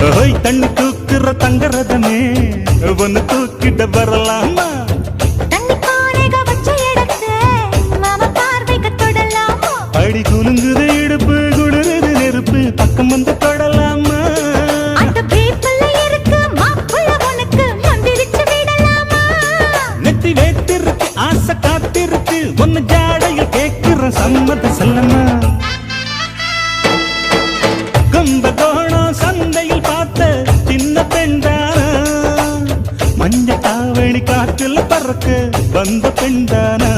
ஓய் தண்ணி தூக்குற தங்கரதமே ஒன்னு தூக்கிட்ட வரலாமா அடி குலுங்குது இடுப்பு குளிருது நெருப்பு பக்கம் வந்து தொடலாமா நெத்தி வேத்திருக்கு ஆசை காத்திருக்கு ஒன்னு ஜாடையில் கேட்கிற சம்மத செல்லமா கும்பகோணம் சந்தையில் பார்த்த சின்ன பெண்டானா மஞ்ச தாவணி காற்றில் பறக்க வந்த பெண்டானா